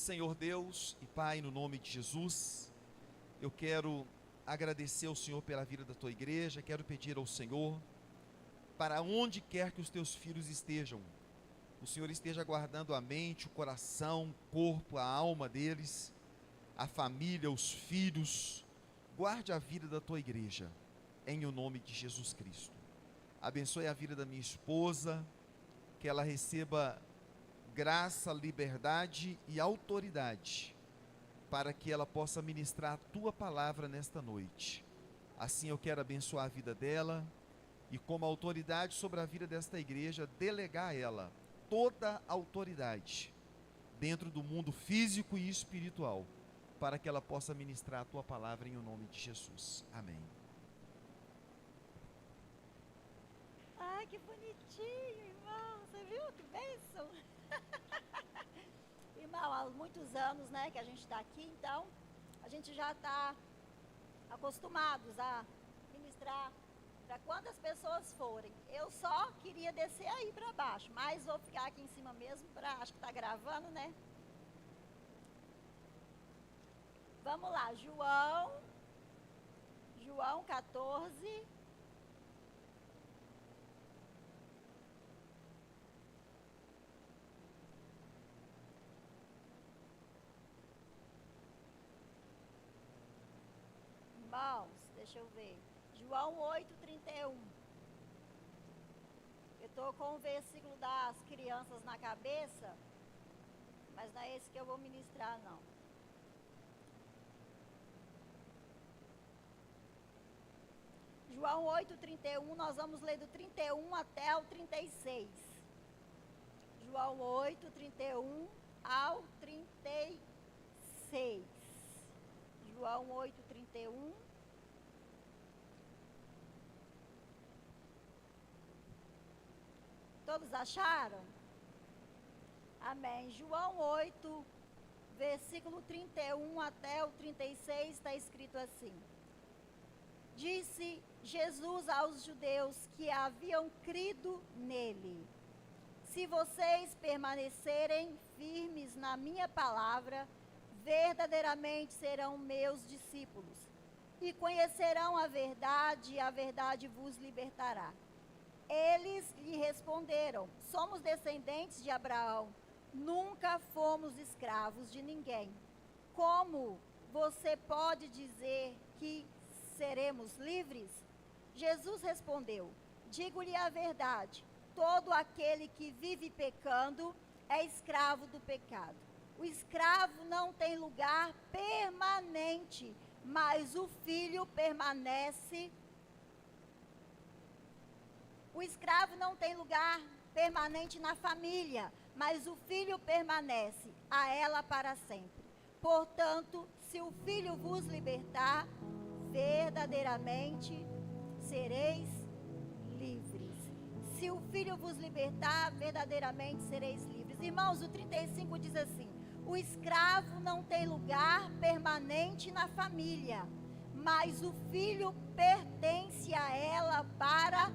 Senhor Deus e Pai, no nome de Jesus, eu quero agradecer ao Senhor pela vida da tua igreja, quero pedir ao Senhor, para onde quer que os teus filhos estejam, o Senhor esteja guardando a mente, o coração, o corpo, a alma deles, a família, os filhos, guarde a vida da tua igreja, em o nome de Jesus Cristo. Abençoe a vida da minha esposa, que ela receba graça, liberdade e autoridade, para que ela possa ministrar a tua palavra nesta noite. Assim eu quero abençoar a vida dela, e como autoridade sobre a vida desta igreja, delegar a ela toda a autoridade, dentro do mundo físico e espiritual, para que ela possa ministrar a tua palavra em o nome de Jesus. Amém. Ai, que bonitinho, irmão. Você viu que bênção? Irmão, há muitos anos, né, que a gente está aqui, então a gente já está acostumados a ministrar para quantas pessoas forem. Eu só queria descer aí para baixo, mas vou ficar aqui em cima mesmo, acho que está gravando, né? Vamos lá, João 14. Irmãos, deixa eu ver. João 8:31. Eu estou com o versículo das crianças na cabeça, mas não é esse que eu vou ministrar, não. João 8:31, nós vamos ler do 31 até o 36. João 8:31 ao 36. João 8:31. Todos acharam? Amém. João 8, versículo 31 até o 36, está escrito assim: Disse Jesus aos judeus que haviam crido nele: Se vocês permanecerem firmes na minha palavra, verdadeiramente serão meus discípulos, e conhecerão a verdade, e a verdade vos libertará. Eles lhe responderam: Somos descendentes de Abraão, nunca fomos escravos de ninguém. Como você pode dizer que seremos livres? Jesus respondeu: Digo-lhe a verdade, todo aquele que vive pecando é escravo do pecado. O escravo não tem lugar permanente, mas o filho permanece. O escravo não tem lugar permanente na família, mas o filho permanece a ela para sempre. Portanto, se o filho vos libertar, verdadeiramente sereis livres. Se o filho vos libertar, verdadeiramente sereis livres. Irmãos, o 35 diz assim: o escravo não tem lugar permanente na família, mas o filho pertence a ela para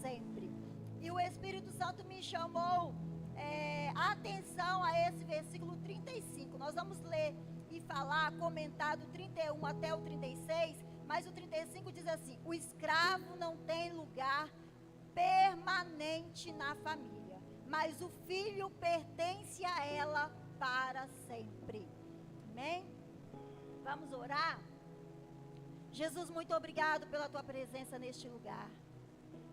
sempre. E o Espírito Santo me chamou a atenção a esse versículo 35. Nós vamos ler e falar, comentar do 31 até o 36, mas o 35 diz assim: o escravo não tem lugar permanente na família, mas o filho pertence a ela para sempre. Amém? Vamos orar? Jesus, muito obrigado pela tua presença neste lugar.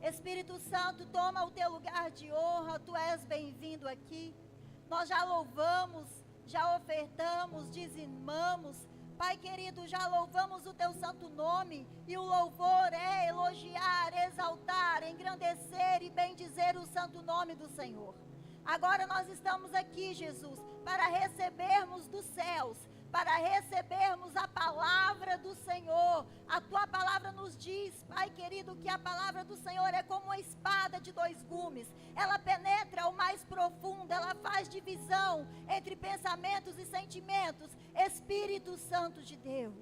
Espírito Santo, toma o teu lugar de honra, tu és bem-vindo aqui. Nós já louvamos, já ofertamos, dizimamos. Pai querido, já louvamos o teu santo nome, e o louvor é elogiar, exaltar, engrandecer e bendizer o santo nome do Senhor. Agora nós estamos aqui, Jesus, para recebermos dos céus, para recebermos a palavra do Senhor. A tua palavra nos diz, Pai querido, que a palavra do Senhor é como uma espada de dois gumes. Ela penetra o mais profundo, ela faz divisão entre pensamentos e sentimentos. Espírito Santo de Deus,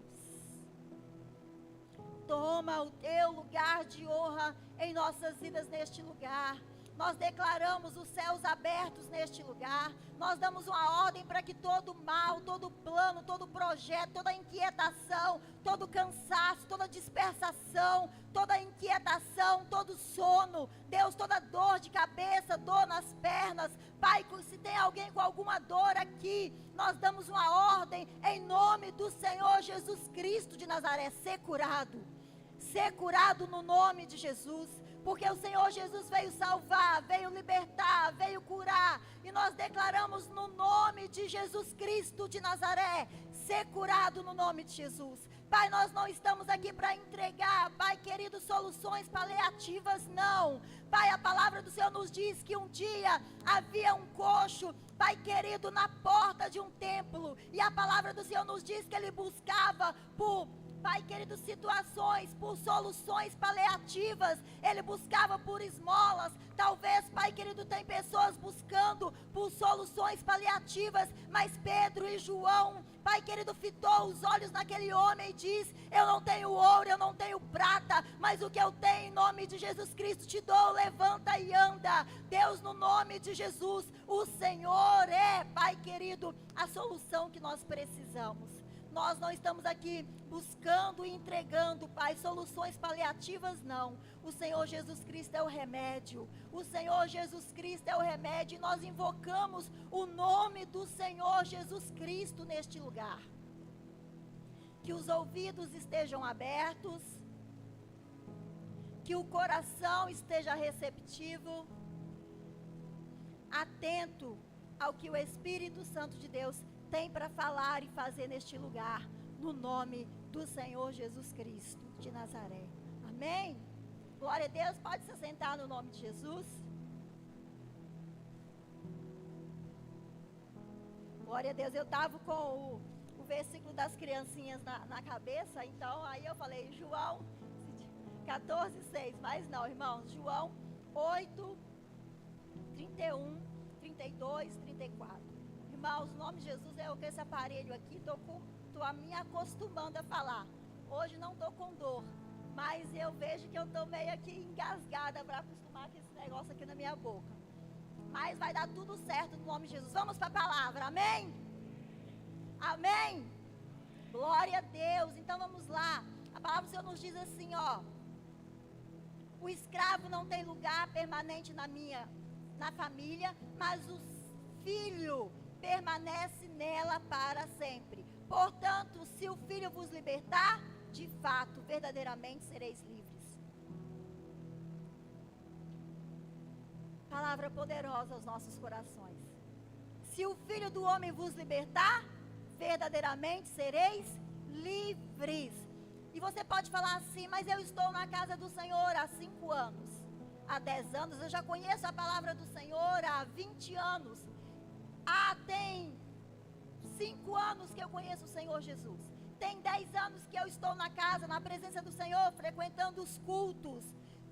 toma o teu lugar de honra em nossas vidas neste lugar. Nós declaramos os céus abertos neste lugar. Nós damos uma ordem para que todo mal, todo plano, todo projeto, toda inquietação, todo cansaço, toda dispersação, toda inquietação, todo sono, Deus, toda dor de cabeça, dor nas pernas, Pai, se tem alguém com alguma dor aqui, nós damos uma ordem em nome do Senhor Jesus Cristo de Nazaré, ser curado no nome de Jesus, porque o Senhor Jesus veio salvar, veio libertar, veio curar, e nós declaramos no nome de Jesus Cristo de Nazaré, ser curado no nome de Jesus. Pai, nós não estamos aqui para entregar, Pai querido, soluções paliativas, não. Pai, a palavra do Senhor nos diz que um dia havia um coxo, Pai querido, na porta de um templo, e a palavra do Senhor nos diz que ele buscava por, Pai querido, situações, por soluções paliativas, ele buscava por esmolas. Talvez, Pai querido, tem pessoas buscando por soluções paliativas, mas Pedro e João, Pai querido, fitou os olhos naquele homem e diz: eu não tenho ouro, eu não tenho prata, mas o que eu tenho em nome de Jesus Cristo te dou, levanta e anda. Deus, no nome de Jesus, o Senhor é, Pai querido, a solução que nós precisamos. Nós não estamos aqui buscando e entregando, Pai, soluções paliativas, não. O Senhor Jesus Cristo é o remédio. O Senhor Jesus Cristo é o remédio. E nós invocamos o nome do Senhor Jesus Cristo neste lugar. Que os ouvidos estejam abertos. Que o coração esteja receptivo. Atento ao que o Espírito Santo de Deus tem para falar e fazer neste lugar, no nome do Senhor Jesus Cristo de Nazaré. Amém? Glória a Deus, pode se sentar no nome de Jesus. Glória a Deus, eu estava com o versículo das criancinhas na cabeça, então aí eu falei João 14:6, mas não, irmãos, João 8, 31, 32, 34. Irmãos, no nome de Jesus, eu com esse aparelho aqui, estou me acostumando a falar. Hoje não estou com dor, mas eu vejo que eu estou meio aqui engasgada para acostumar com esse negócio aqui na minha boca. Mas vai dar tudo certo no nome de Jesus. Vamos para a palavra, amém? Amém? Glória a Deus. Então vamos lá. A palavra do Senhor nos diz assim, ó: o escravo não tem lugar permanente na família, mas o filho permanece nela para sempre. Portanto, se o Filho vos libertar, de fato, verdadeiramente sereis livres. Palavra poderosa aos nossos corações. Se o Filho do homem vos libertar, verdadeiramente sereis livres. E você pode falar assim: mas eu estou na casa do Senhor há 5 anos, há 10 anos, eu já conheço a palavra do Senhor há 20 anos. Tem 5 anos que eu conheço o Senhor Jesus. Tem 10 anos que eu estou na casa, na presença do Senhor, frequentando os cultos.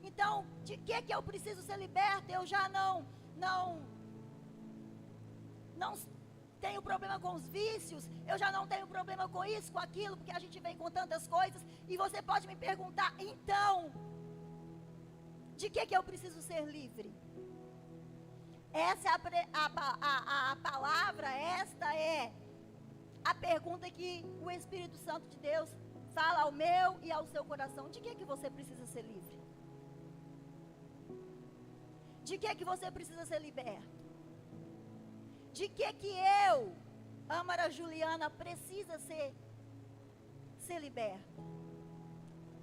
Então, de que eu preciso ser liberta? Eu já não tenho problema com os vícios. Eu já não tenho problema com isso, com aquilo, porque a gente vem com tantas coisas. E você pode me perguntar, então, de que eu preciso ser livre? Essa é a palavra, esta é a pergunta que o Espírito Santo de Deus fala ao meu e ao seu coração. De que você precisa ser livre? De que você precisa ser liberto? De que eu, Amara Juliana, precisa ser liberto?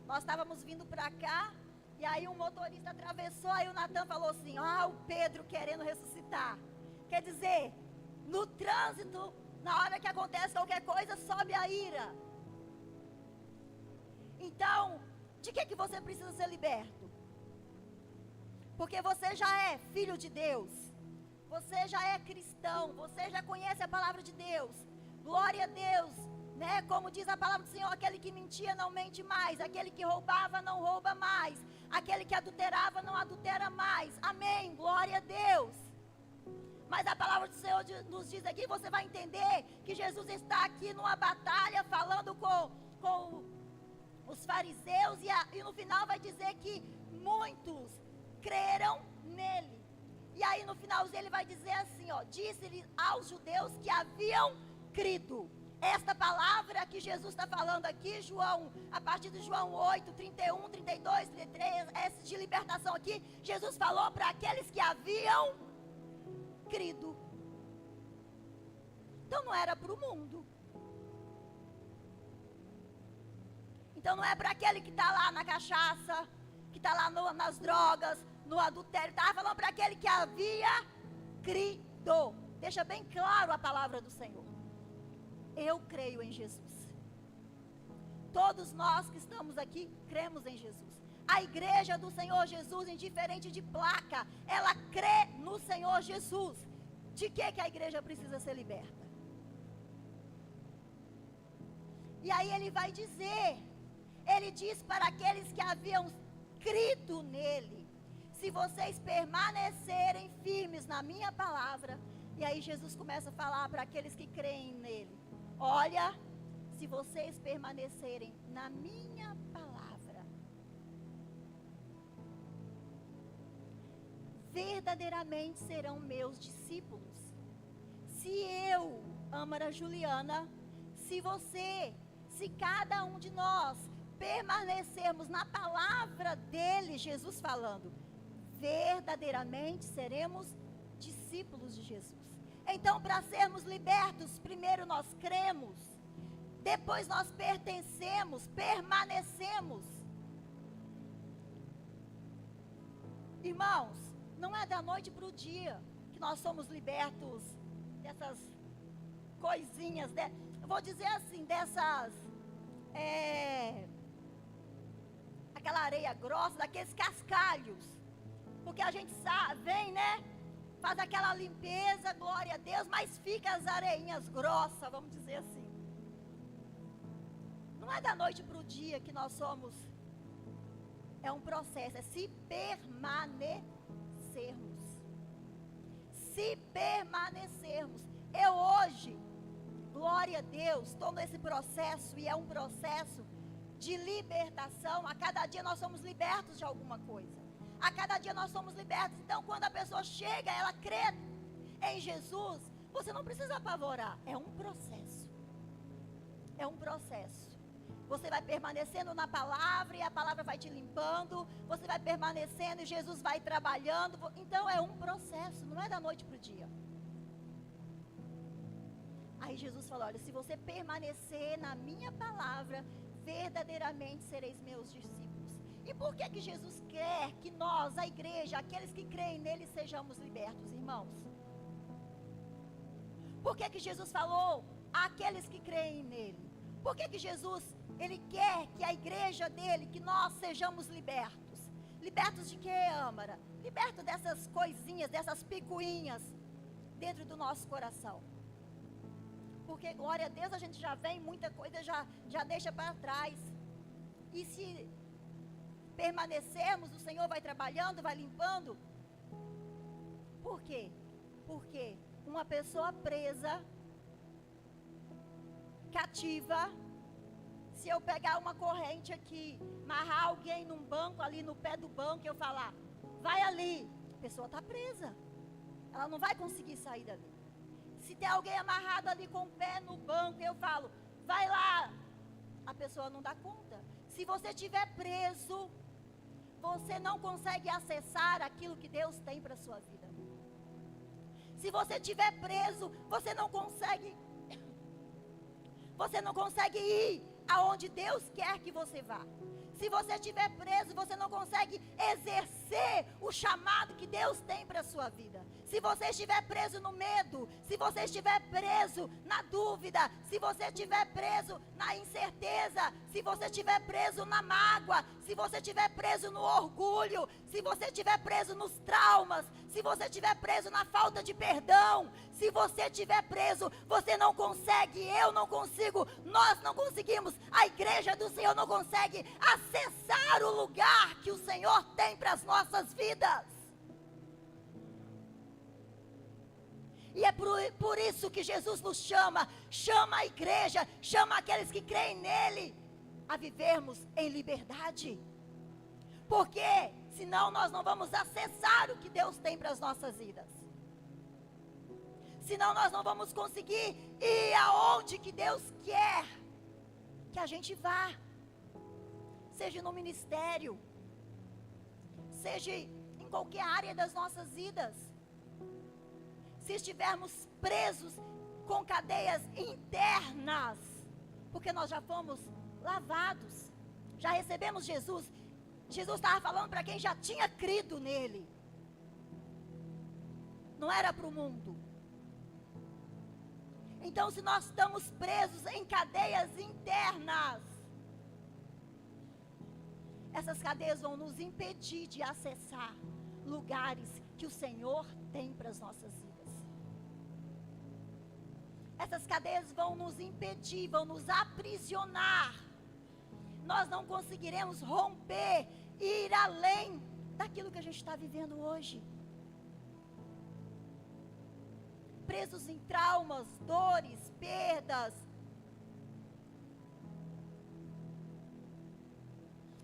Nós estávamos vindo para cá, e aí um motorista atravessou, aí o Natan falou assim: o Pedro querendo ressuscitar. Quer dizer, no trânsito, na hora que acontece qualquer coisa, sobe a ira. Então, de que você precisa ser liberto? Porque você já é filho de Deus, você já é cristão, você já conhece a palavra de Deus. Glória a Deus, né? Como diz a palavra do Senhor: aquele que mentia não mente mais, aquele que roubava não rouba mais, aquele que adulterava não adultera mais. Amém, glória a Deus. Mas a palavra do Senhor nos diz aqui, você vai entender que Jesus está aqui numa batalha, falando com os fariseus, e no final vai dizer que muitos creram nele. E aí no finalzinho ele vai dizer assim, ó, disse-lhe aos judeus que haviam crido. Esta palavra que Jesus está falando aqui, João, a partir de João 8, 31, 32, 33, essa de libertação aqui, Jesus falou para aqueles que haviam crido. Então não era para o mundo. Então não é para aquele que está lá na cachaça, que está lá nas drogas, no adultério. Estava falando para aquele que havia crido. Deixa bem claro a palavra do Senhor. Eu creio em Jesus. Todos nós que estamos aqui cremos em Jesus. A igreja do Senhor Jesus, indiferente de placa, ela crê no Senhor Jesus. De que a igreja precisa ser liberta? E aí ele vai dizer, ele diz para aqueles que haviam crido nele, se vocês permanecerem firmes na minha palavra. E aí Jesus começa a falar para aqueles que creem nele, olha, se vocês permanecerem na minha palavra, verdadeiramente serão meus discípulos. Se eu, Âmara Juliana, se você, se cada um de nós permanecermos na palavra dele, Jesus falando, verdadeiramente seremos discípulos de Jesus. Então, para sermos libertos, primeiro nós cremos, depois nós pertencemos, permanecemos. Irmãos, não é da noite para o dia que nós somos libertos dessas coisinhas, eu vou dizer assim, dessas, aquela areia grossa, daqueles cascalhos, porque a gente sabe, vem, né? Faz aquela limpeza, glória a Deus, mas fica as areinhas grossas, vamos dizer assim. Não é da noite para o dia que nós somos, é um processo, é se permanecermos. Se permanecermos. Eu hoje, glória a Deus, estou nesse processo e é um processo de libertação. A cada dia nós somos libertos de alguma coisa. A cada dia nós somos libertos. Então quando a pessoa chega, ela crê em Jesus, você não precisa apavorar. É um processo. É um processo. Você vai permanecendo na palavra e a palavra vai te limpando. Você vai permanecendo e Jesus vai trabalhando. Então é um processo, não é da noite para o dia. Aí Jesus falou, olha, se você permanecer na minha palavra, verdadeiramente sereis meus discípulos. E por que Jesus quer que nós, a igreja, aqueles que creem nele, sejamos libertos, irmãos? Por que Jesus falou àqueles que creem nele? Por que Jesus, ele quer que a igreja dele, que nós sejamos libertos? Libertos de quê, Âmara? Libertos dessas coisinhas, dessas picuinhas dentro do nosso coração. Porque, glória a Deus, a gente já vem, muita coisa já deixa para trás. E se permanecermos, o Senhor vai trabalhando, vai limpando. Por quê? Porque uma pessoa presa, cativa, se eu pegar uma corrente aqui, amarrar alguém num banco, ali no pé do banco, eu falar, vai ali, a pessoa está presa. Ela não vai conseguir sair dali. Se tem alguém amarrado ali com o pé no banco, eu falo, vai lá, a pessoa não dá conta. Se você estiver preso, você não consegue acessar aquilo que Deus tem para a sua vida. Se você estiver preso, você não consegue ir aonde Deus quer que você vá. Se você estiver preso, você não consegue exercer o chamado que Deus tem para a sua vida. Se você estiver preso no medo, se você estiver preso na dúvida, se você estiver preso na incerteza, se você estiver preso na mágoa, se você estiver preso no orgulho, se você estiver preso nos traumas, se você estiver preso na falta de perdão, se você estiver preso, você não consegue, eu não consigo, nós não conseguimos, a igreja do Senhor não consegue acessar o lugar que o Senhor tem para as nossas vidas. E é por isso que Jesus nos chama a igreja, chama aqueles que creem nele, a vivermos em liberdade. Porque Senão nós não vamos acessar o que Deus tem para as nossas vidas. Senão nós não vamos conseguir ir aonde que Deus quer que a gente vá. Seja no ministério, seja em qualquer área das nossas vidas. Se estivermos presos com cadeias internas, porque nós já fomos lavados, já recebemos Jesus. Jesus estava falando para quem já tinha crido nele. Não era para o mundo. Então, se nós estamos presos em cadeias internas, essas cadeias vão nos impedir de acessar lugares que o Senhor tem para as nossas vidas. Essas cadeias vão nos impedir, vão nos aprisionar. Nós não conseguiremos romper e ir além daquilo que a gente está vivendo hoje. Presos em traumas, dores, perdas.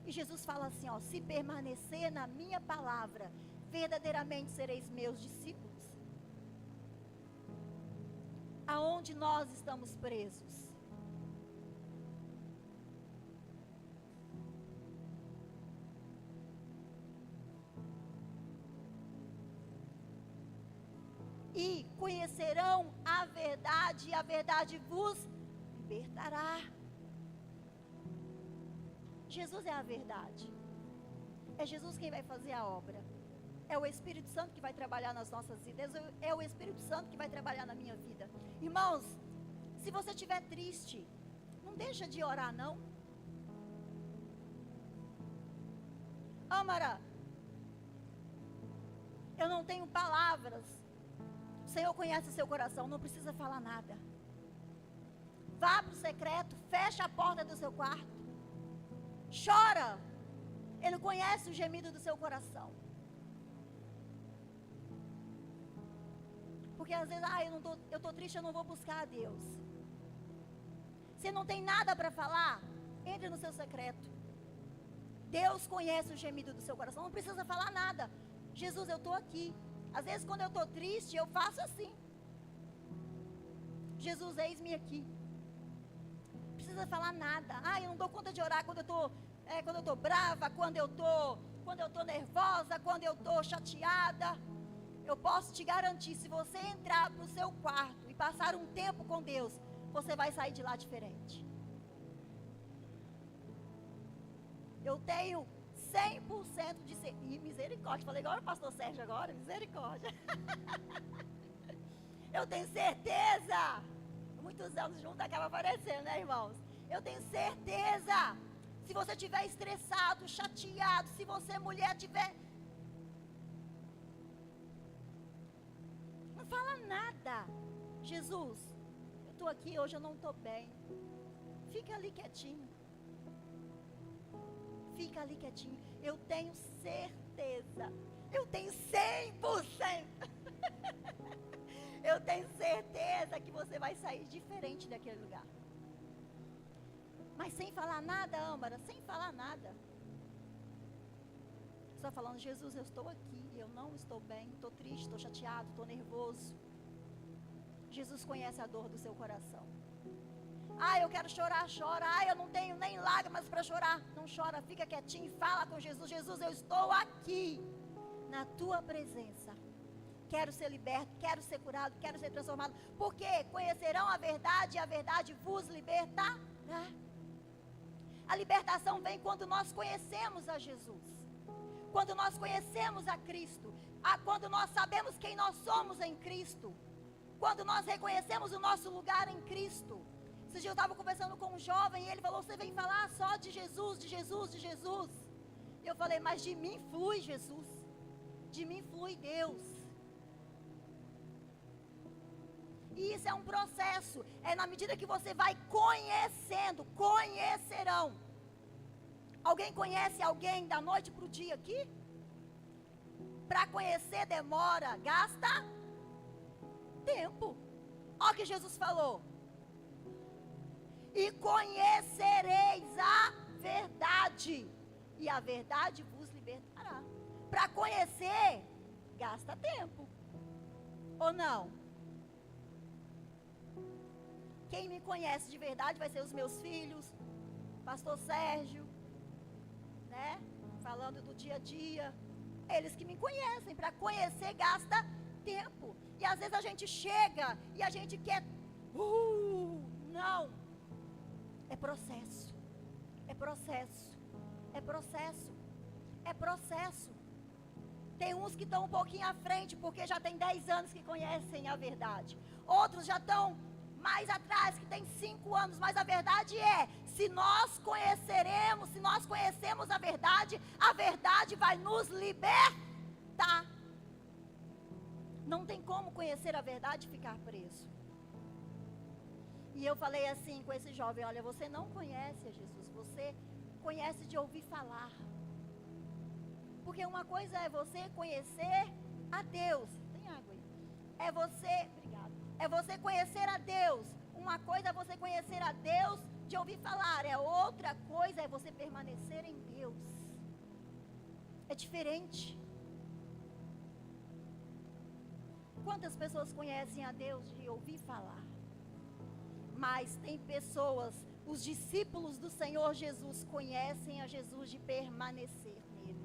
E Jesus fala assim, ó, se permanecer na minha palavra, verdadeiramente sereis meus discípulos. Aonde nós estamos presos? E conhecerão a verdade, e a verdade vos libertará. Jesus é a verdade. É Jesus quem vai fazer a obra. É o Espírito Santo que vai trabalhar nas nossas vidas. É o Espírito Santo que vai trabalhar na minha vida. Irmãos, se você estiver triste, não deixa de orar, não. Amara, eu não tenho palavras. O Senhor conhece o seu coração, não precisa falar nada. Vá para o secreto, fecha a porta do seu quarto. Chora. Ele conhece o gemido do seu coração. Porque às vezes, eu estou triste, eu não vou buscar a Deus. Se não tem nada para falar, entre no seu secreto. Deus conhece o gemido do seu coração, não precisa falar nada. Jesus, eu estou aqui. Às vezes quando eu estou triste, eu faço assim. Jesus, eis-me aqui. Não precisa falar nada. Eu não dou conta de orar quando eu estou brava, quando eu estou nervosa, quando eu estou chateada. Eu posso te garantir, se você entrar para o seu quarto e passar um tempo com Deus, você vai sair de lá diferente. Eu tenho 100% de ser... misericórdia, falei igual o pastor Sérgio agora, misericórdia. Eu tenho certeza, muitos anos juntos acaba aparecendo, né, irmãos? Eu tenho certeza, se você estiver estressado, chateado, se você mulher estiver... não fala nada. Jesus, eu estou aqui, hoje eu não estou bem. Fica ali quietinho. Fica ali quietinho. Eu tenho certeza. Eu tenho 100%. Eu tenho certeza que você vai sair diferente daquele lugar. Mas sem falar nada, Âmara, sem falar nada. Só falando, Jesus, eu estou aqui, eu não estou bem, estou triste, estou chateado, estou nervoso. Jesus conhece a dor do seu coração. Eu quero chorar, chora. Eu não tenho nem lágrimas para chorar. Não chora, fica quietinho e fala com Jesus. Jesus, eu estou aqui, na tua presença. Quero ser liberto, quero ser curado, quero ser transformado. Porque conhecerão a verdade e a verdade vos libertará. A libertação vem quando nós conhecemos a Jesus. Quando nós conhecemos a Cristo. Quando nós sabemos quem nós somos em Cristo. Quando nós reconhecemos o nosso lugar em Cristo. Esse dia eu estava conversando com um jovem e ele falou, você vem falar só de Jesus, de Jesus, de Jesus. E eu falei, mas de mim flui Jesus. De mim flui Deus. E isso é um processo. É na medida que você vai conhecendo, conhecerão. Alguém conhece alguém da noite para o dia aqui? Para conhecer demora, gasta tempo. Olha o que Jesus falou. E conhecereis a verdade, e a verdade vos libertará. para conhecer, gasta tempo. Ou não? Quem me conhece de verdade vai ser os meus filhos, pastor Sérgio, né? Falando do dia a dia. Eles que me conhecem. Para conhecer gasta tempo. E às vezes a gente chega e a gente quer. Não. É processo. É processo. É processo. É processo. Tem uns que estão um pouquinho à frente, porque já tem 10 anos que conhecem a verdade. Outros já estão mais atrás, que tem 5 anos. Mas a verdade é, se nós conhecemos a verdade vai nos libertar. Não tem como conhecer a verdade e ficar preso. E eu falei assim com esse jovem, olha, você não conhece a Jesus, você conhece de ouvir falar. Porque uma coisa é você conhecer a Deus. Tem água aí? É você conhecer a Deus. Uma coisa é você conhecer a Deus de ouvir falar. Outra coisa é você permanecer em Deus. É diferente. Quantas pessoas conhecem a Deus de ouvir falar? Mas tem pessoas, os discípulos do Senhor Jesus conhecem a Jesus de permanecer nele.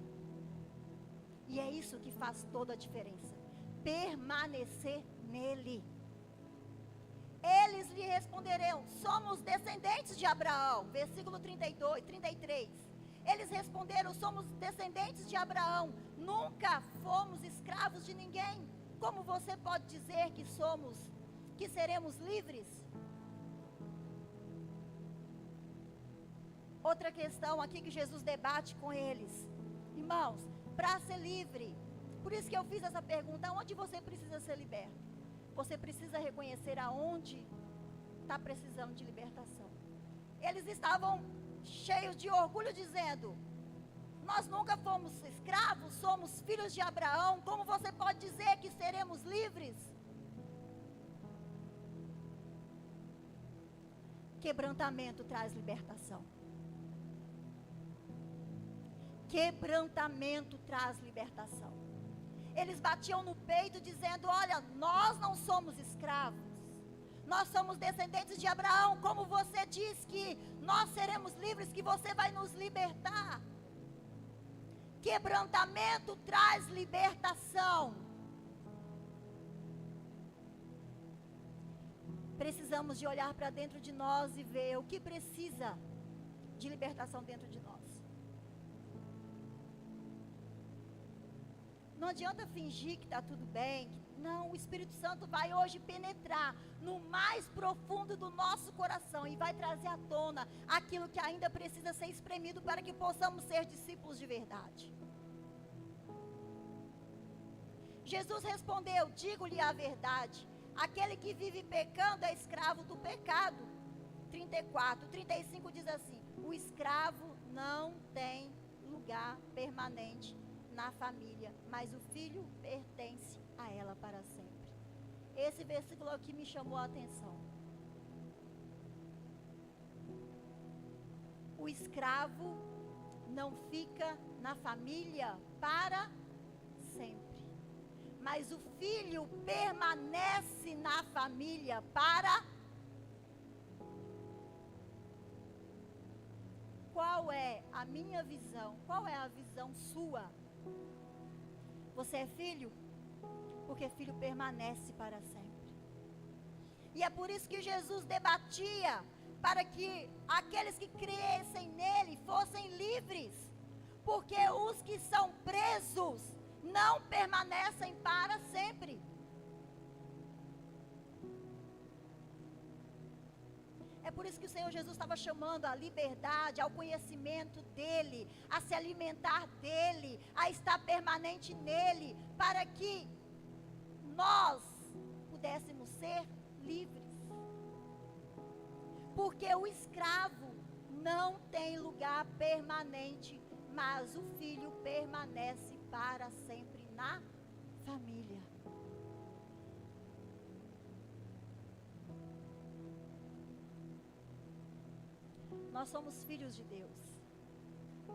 E é isso que faz toda a diferença. Permanecer nele. Eles lhe responderão, somos descendentes de Abraão. Versículo 33. Eles responderam, somos descendentes de Abraão. Nunca fomos escravos de ninguém. Como você pode dizer que seremos livres? Outra questão aqui que Jesus debate com eles. Irmãos, para ser livre, por isso que eu fiz essa pergunta, onde você precisa ser liberto? Você precisa reconhecer aonde está precisando de libertação. Eles estavam cheios de orgulho, dizendo, nós nunca fomos escravos, somos filhos de Abraão, como você pode dizer que seremos livres? Quebrantamento traz libertação. Quebrantamento traz libertação. Eles batiam no peito dizendo, olha, nós não somos escravos. Nós somos descendentes de Abraão. Como você diz que nós seremos livres, que você vai nos libertar? Quebrantamento traz libertação. Precisamos de olhar para dentro de nós e ver o que precisa de libertação dentro de nós. Não adianta fingir que está tudo bem. Não, o Espírito Santo vai hoje penetrar no mais profundo do nosso coração e vai trazer à tona aquilo que ainda precisa ser espremido para que possamos ser discípulos de verdade. Jesus respondeu, digo-lhe a verdade, aquele que vive pecando é escravo do pecado. 35 diz assim, o escravo não tem lugar permanente na família, mas o filho pertence a ela para sempre. Esse versículo aqui me chamou a atenção. O escravo não fica na família para sempre, mas o filho permanece na família para. Qual é a minha visão? Qual é a visão sua? Você é filho? Porque filho permanece para sempre. E é por isso que Jesus debatia para que aqueles que crescem nele fossem livres. Porque os que são presos não permanecem para sempre. É por isso que o Senhor Jesus estava chamando a liberdade, ao conhecimento dEle, a se alimentar dEle, a estar permanente nele, para que nós pudéssemos ser livres. Porque o escravo não tem lugar permanente, mas o filho permanece para sempre na família. Nós somos filhos de Deus.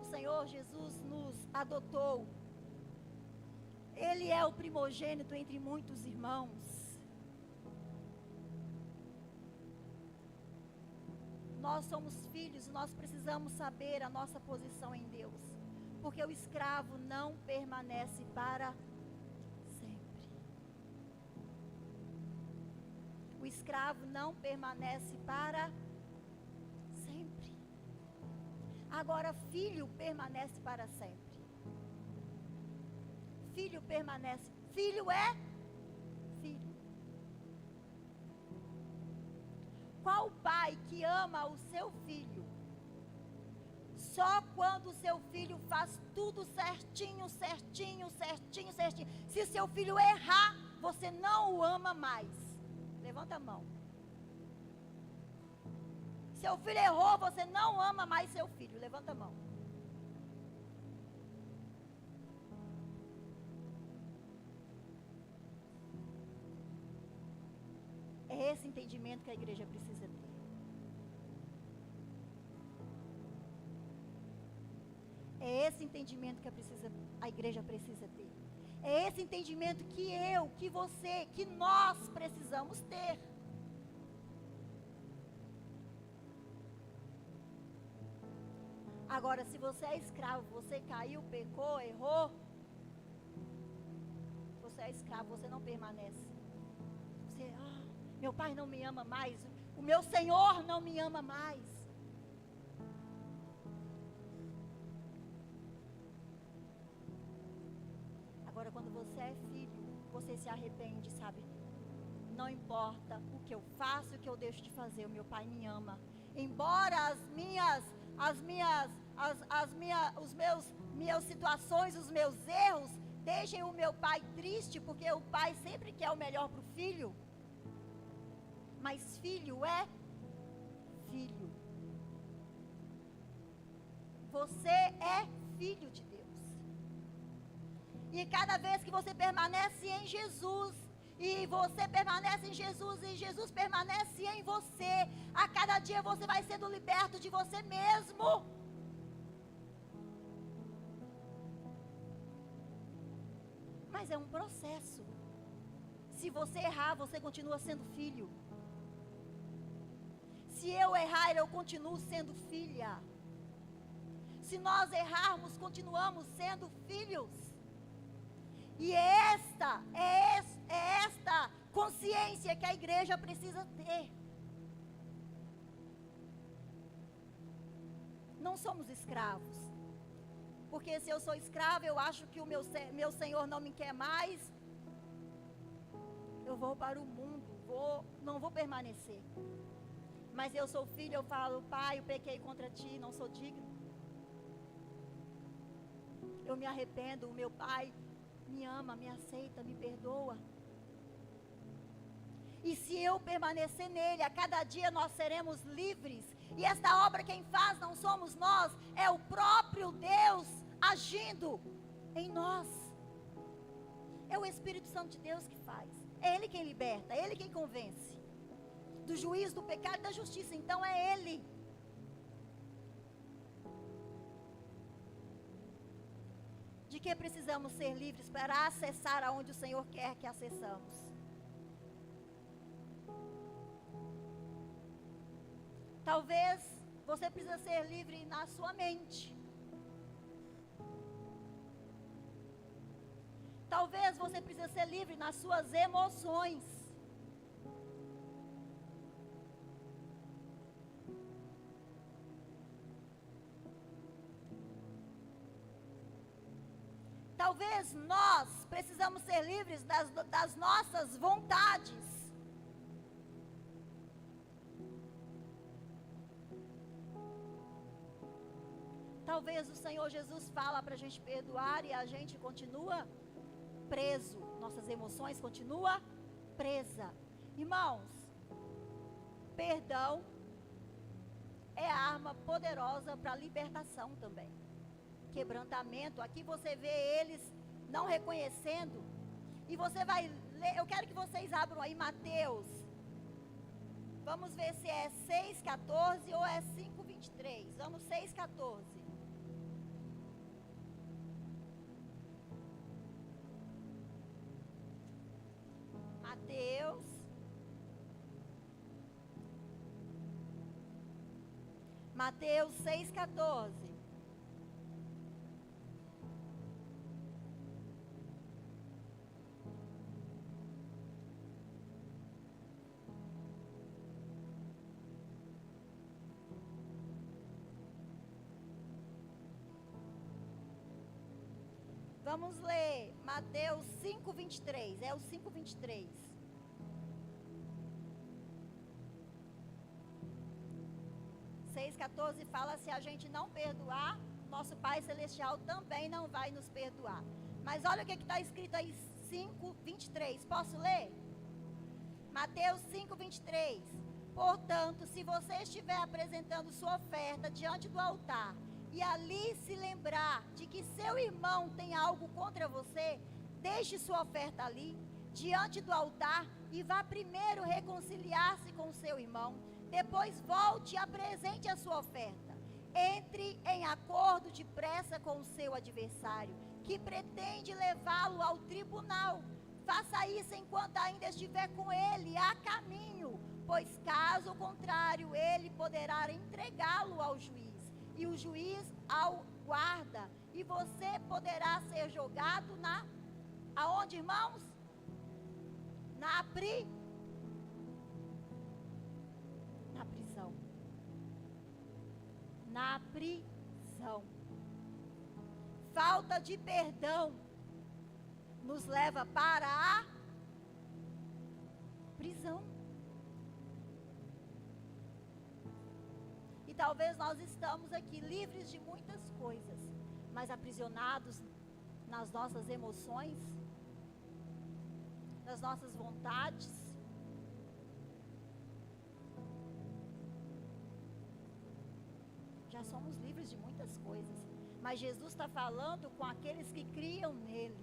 O Senhor Jesus nos adotou Ele é o primogênito entre muitos irmãos. Nós somos filhos, nós precisamos saber a nossa posição em Deus. Porque o escravo não permanece para sempre. O escravo não permanece para sempre. Agora, filho permanece para sempre. Filho permanece. Filho é filho. Qual pai que ama o seu filho? Só quando o seu filho faz tudo certinho, certinho, certinho, certinho. Se seu filho errar, você não o ama mais. Levanta a mão. Seu filho errou, você não ama mais seu filho. Levanta a mão. É esse entendimento que a igreja precisa ter. É esse entendimento que a igreja precisa ter. É esse entendimento que eu, que você, que nós precisamos ter. Agora, se você é escravo, você caiu, pecou, errou, você é escravo, você não permanece. Você, meu pai não me ama mais, o meu Senhor não me ama mais. Agora, quando você é filho, você se arrepende, sabe? Não importa o que eu faço, o que eu deixo de fazer, o meu pai me ama. Embora minhas situações, os meus erros, deixem o meu pai triste, porque o pai sempre quer o melhor para o filho. Mas filho é filho. Você é filho de Deus. E cada vez que você permanece em Jesus, e você permanece em Jesus, e Jesus permanece em você, a cada dia você vai sendo liberto de você mesmo. Mas é um processo. Se você errar, você continua sendo filho. Se eu errar, eu continuo sendo filha. Se nós errarmos, continuamos sendo filhos. E é esta consciência que a igreja precisa ter. Não somos escravos. Porque se eu sou escravo, eu acho que o meu Senhor não me quer mais. Eu vou para o mundo, não vou permanecer. Mas eu sou filho, eu falo, pai, eu pequei contra ti, não sou digno. Eu me arrependo, o meu pai me ama, me aceita, me perdoa. E se eu permanecer nele, a cada dia nós seremos livres. E esta obra quem faz não somos nós, é o próprio Deus agindo em nós. É o Espírito Santo de Deus que faz. É Ele quem liberta, é Ele quem convence. Do juízo, do pecado e da justiça. Então é Ele. De que precisamos ser livres para acessar aonde o Senhor quer que acessamos? Talvez você precisa ser livre na sua mente. Talvez você precisa ser livre nas suas emoções. Talvez nós precisamos ser livres das nossas vontades. Talvez o Senhor Jesus fala para a gente perdoar e a gente continua preso. Nossas emoções continuam presas. Irmãos, perdão é arma poderosa para libertação também. Quebrantamento, aqui você vê eles não reconhecendo, e você vai ler, eu quero que vocês abram aí Mateus, vamos ver se é 6,14 ou é 5,23, vamos 6,14, Mateus 6,14. Vamos ler Mateus 5,23. É o 5,23. 6,14 fala: se a gente não perdoar, nosso Pai Celestial também não vai nos perdoar. Mas olha o que está escrito aí, 5,23. Posso ler? Mateus 5,23. Portanto, se você estiver apresentando sua oferta diante do altar, e ali se lembrar de que seu irmão tem algo contra você, deixe sua oferta ali, diante do altar, e vá primeiro reconciliar-se com seu irmão. Depois volte e apresente a sua oferta. Entre em acordo depressa com o seu adversário, que pretende levá-lo ao tribunal. Faça isso enquanto ainda estiver com ele a caminho, pois caso contrário, ele poderá entregá-lo ao juiz, e o juiz ao guarda, e você poderá ser jogado aonde, irmãos? Na prisão. Na prisão. Falta de perdão nos leva para a prisão. E talvez nós estamos aqui livres de muitas coisas, mas aprisionados nas nossas emoções, nas nossas vontades. Já somos livres de muitas coisas, mas Jesus está falando com aqueles que criam nele.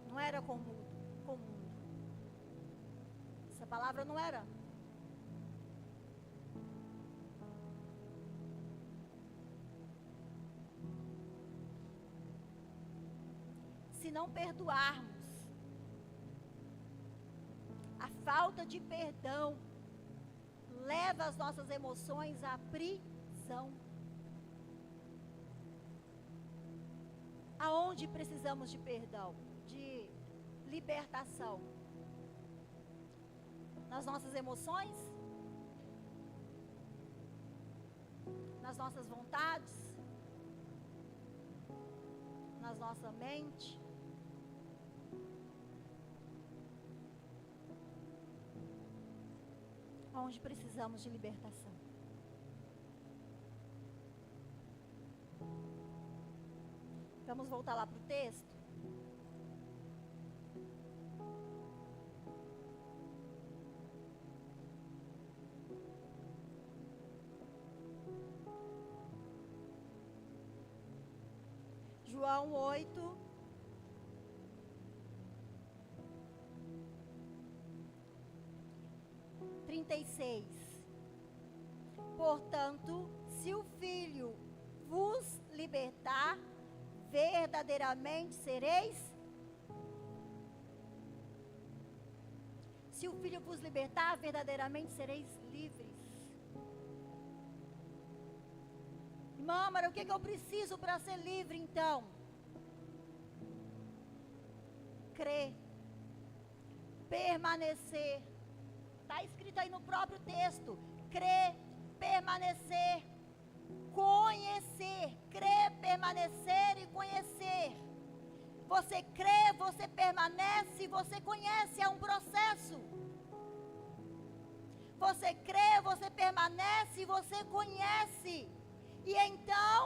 Não era comum. Essa palavra não era. Se não perdoarmos, a falta de perdão leva as nossas emoções à prisão. Aonde precisamos de perdão, de libertação? Nas nossas emoções? Nas nossas vontades? Na nossa mente? Onde precisamos de libertação? Vamos voltar lá para o texto? João 8. Portanto, se o Filho vos libertar, verdadeiramente sereis. Se o Filho vos libertar, verdadeiramente sereis livres. Irmã, mas o que eu preciso para ser livre então? Crer, permanecer. Está escrito aí no próprio texto. Crer, permanecer, conhecer. Crer, permanecer e conhecer. Você crê, você permanece, você conhece, é um processo. Você crê, você permanece e você conhece. E então,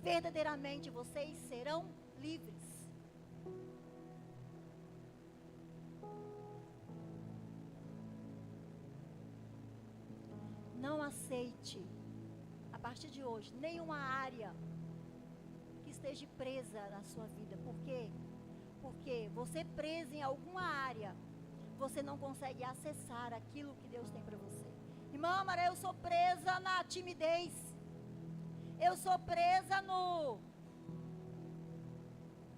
verdadeiramente vocês serão livres. Não aceite, a partir de hoje, nenhuma área que esteja presa na sua vida. Por quê? Porque você preso em alguma área, você não consegue acessar aquilo que Deus tem para você. Irmã Mara, eu sou presa na timidez. Eu sou presa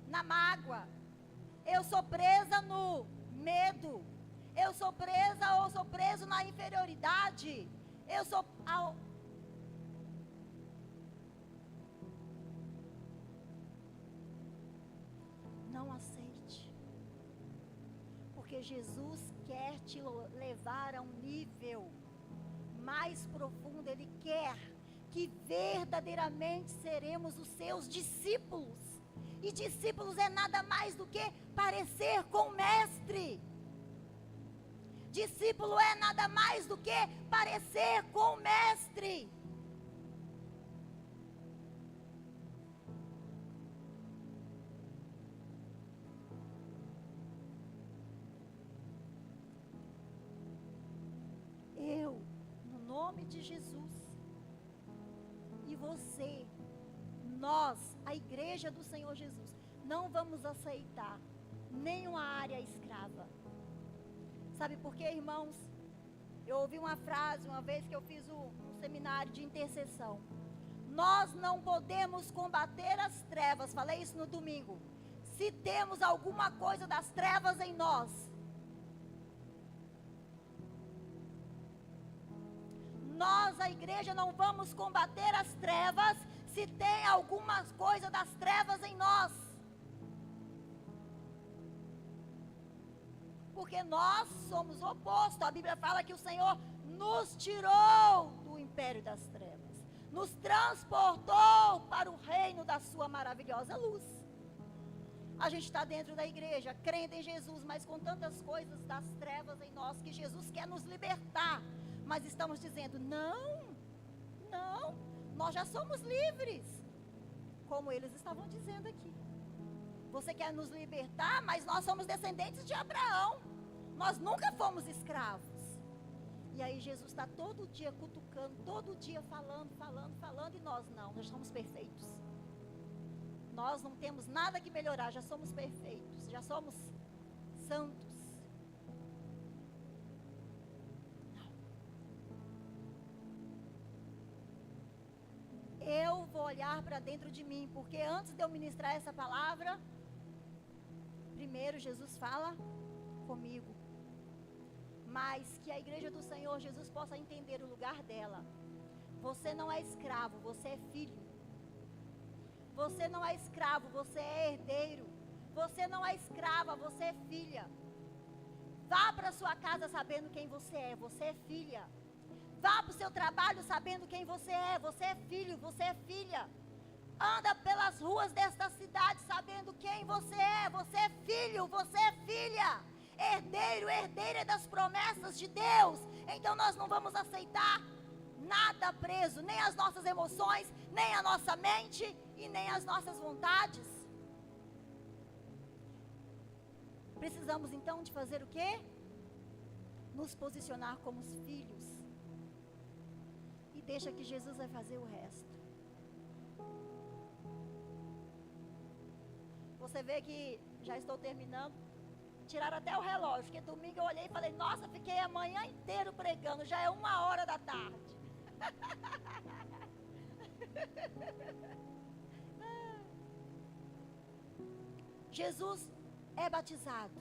na mágoa. Eu sou presa no medo. Eu sou presa ou sou preso na inferioridade. Eu sou... Não aceite. Porque Jesus quer te levar a um nível mais profundo. Ele quer que verdadeiramente seremos os seus discípulos. E discípulos é nada mais do que parecer com o mestre. Discípulo é nada mais do que parecer com o mestre. Eu, no nome de Jesus, e você, nós, a igreja do Senhor Jesus, não vamos aceitar nenhuma área escrava. Sabe por quê, irmãos? Eu ouvi uma frase uma vez que eu fiz um seminário de intercessão. Nós não podemos combater as trevas, falei isso no domingo, se temos alguma coisa das trevas em nós. Nós, a igreja, não vamos combater as trevas se tem alguma coisa das trevas em nós. Porque nós somos o oposto. A Bíblia fala que o Senhor nos tirou do império das trevas, nos transportou para o reino da sua maravilhosa luz. A gente está dentro da igreja, crendo em Jesus, mas com tantas coisas das trevas em nós, que Jesus quer nos libertar. Mas estamos dizendo, não, nós já somos livres. Como eles estavam dizendo aqui. Você quer nos libertar, mas nós somos descendentes de Abraão. Nós nunca fomos escravos. E aí Jesus está todo dia cutucando, todo dia falando, e nós não, nós somos perfeitos. Nós não temos nada que melhorar, já somos perfeitos, já somos santos. Eu vou olhar para dentro de mim, porque antes de eu ministrar essa palavra, primeiro Jesus fala comigo. Mas que a igreja do Senhor Jesus possa entender o lugar dela. Você não é escravo, você é filho. Você não é escravo, você é herdeiro. Você não é escrava, você é filha. Vá para sua casa sabendo quem você é filha. Vá para o seu trabalho sabendo quem você é filho, você é filha. Anda pelas ruas desta cidade sabendo quem você é filho, você é filha. Herdeiro, herdeira das promessas de Deus. Então nós não vamos aceitar nada preso, nem as nossas emoções, nem a nossa mente e nem as nossas vontades. Precisamos então de fazer o quê? Nos posicionar como os filhos. E deixa que Jesus vai fazer o resto. Você vê que já estou terminando. Tiraram até o relógio, porque domingo eu olhei e falei, nossa, fiquei a manhã inteira pregando, já é 1h da tarde. Jesus é batizado.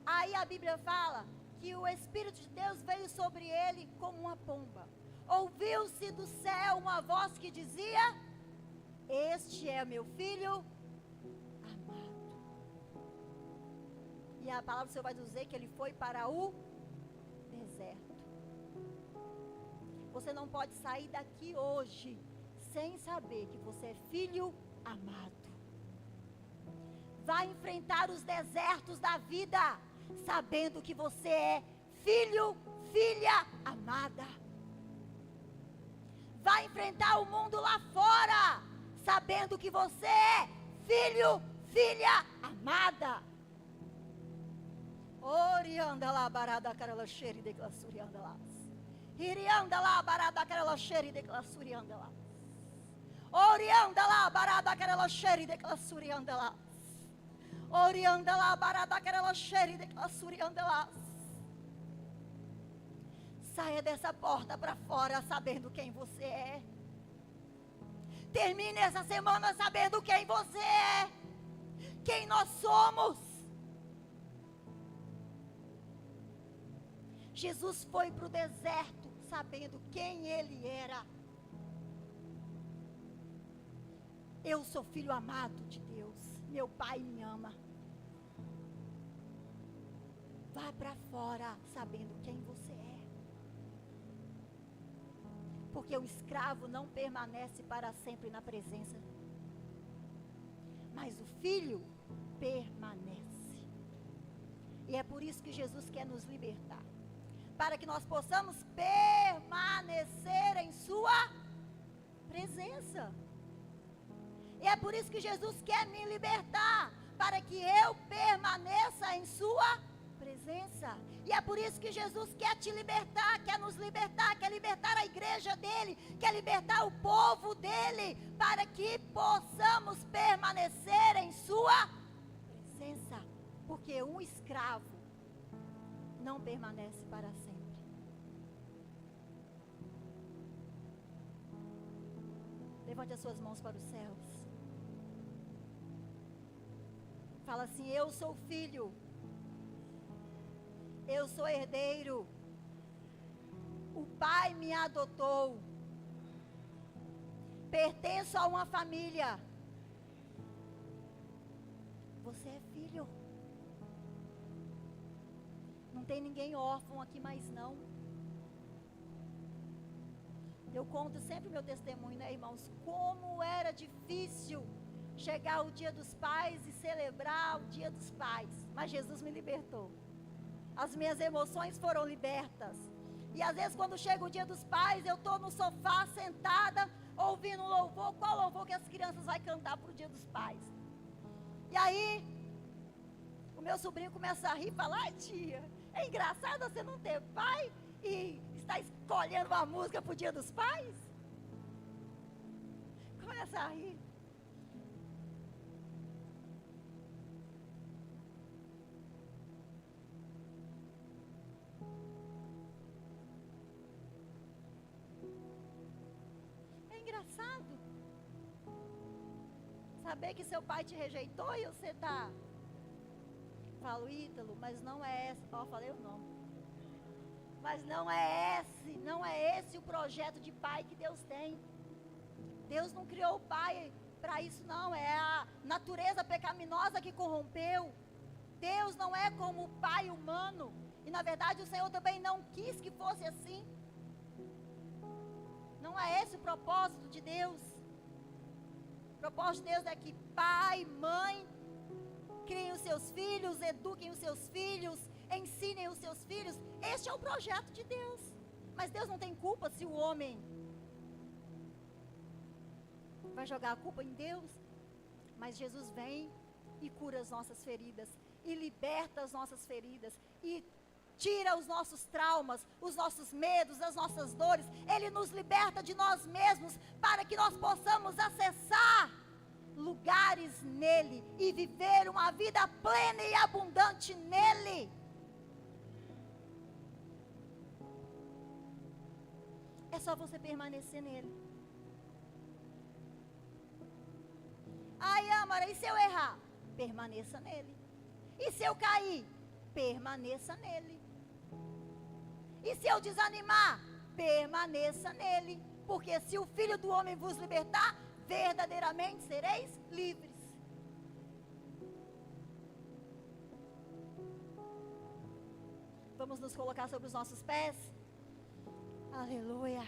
Aí a Bíblia fala que o Espírito de Deus veio sobre ele como uma pomba. Ouviu-se do céu uma voz que dizia, este é meu filho amado. E a palavra do Senhor vai dizer que ele foi para o deserto. Você não pode sair daqui hoje sem saber que você é filho amado. Vai enfrentar os desertos da vida, sabendo que você é filho, filha amada. Vai enfrentar o mundo lá fora, sabendo que você é filho, filha amada. Orianda lá, barada, carela, cheire, de glassurianda lá. Irianda lá, barada, carela, cheire, de glassurianda lá. Orianda lá, barada, carela, cheire, de glassurianda lá. Orianda lá, barada, carela, cheire, de glassurianda lá. Saia dessa porta para fora sabendo quem você é. Termine essa semana sabendo quem você é. Quem nós somos. Jesus foi para o deserto sabendo quem ele era. Eu sou filho amado de Deus. Meu Pai me ama. Vá para fora sabendo quem você é. Porque o escravo não permanece para sempre na presença, mas o filho permanece. E é por isso que Jesus quer nos libertar, para que nós possamos permanecer em sua presença. E é por isso que Jesus quer me libertar, para que eu permaneça em sua presença. E é por isso que Jesus quer te libertar, quer nos libertar, quer libertar a igreja dele, quer libertar o povo dele, para que possamos permanecer em sua presença. Porque um escravo não permanece para sempre. Levante as suas mãos para os céus. Fala assim: eu sou filho, eu sou herdeiro, o Pai me adotou, pertenço a uma família. Você é filho. Não tem ninguém órfão aqui mais não. Eu conto sempre meu testemunho, né, irmãos? Como era difícil chegar o dia dos pais e celebrar o dia dos pais. Mas Jesus me libertou. As minhas emoções foram libertas. E às vezes quando chega o dia dos pais, eu estou no sofá sentada, ouvindo um louvor. Qual louvor que as crianças vão cantar para o dia dos pais? E aí, o meu sobrinho começa a rir e fala: ai tia, é engraçado você não ter pai e estar escolhendo uma música para o dia dos pais? Começa a rir. Engraçado saber que seu pai te rejeitou e você tá. Falo: Ítalo, mas não é esse. Ó, falei o nome. Mas não é esse o projeto de pai que Deus tem. Deus não criou o pai para isso, não. É a natureza pecaminosa que corrompeu. Deus não é como o pai humano. E na verdade o Senhor também não quis que fosse assim. Não é esse o propósito de Deus. O propósito de Deus é que pai e mãe criem os seus filhos, eduquem os seus filhos, ensinem os seus filhos. Este é o projeto de Deus. Mas Deus não tem culpa se o homem vai jogar a culpa em Deus. Mas Jesus vem e cura as nossas feridas, e liberta as nossas feridas, e tira os nossos traumas, os nossos medos, as nossas dores. Ele nos liberta de nós mesmos, para que nós possamos acessar lugares nele e viver uma vida plena e abundante nele. É só você permanecer nele. Ai, Amara, e se eu errar? Permaneça nele. E se eu cair? Permaneça nele. E se eu desanimar? Permaneça nele. Porque se o Filho do Homem vos libertar, verdadeiramente sereis livres. Vamos nos colocar sobre os nossos pés. Aleluia.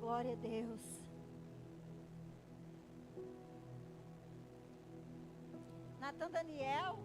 Glória a Deus. Natan Daniel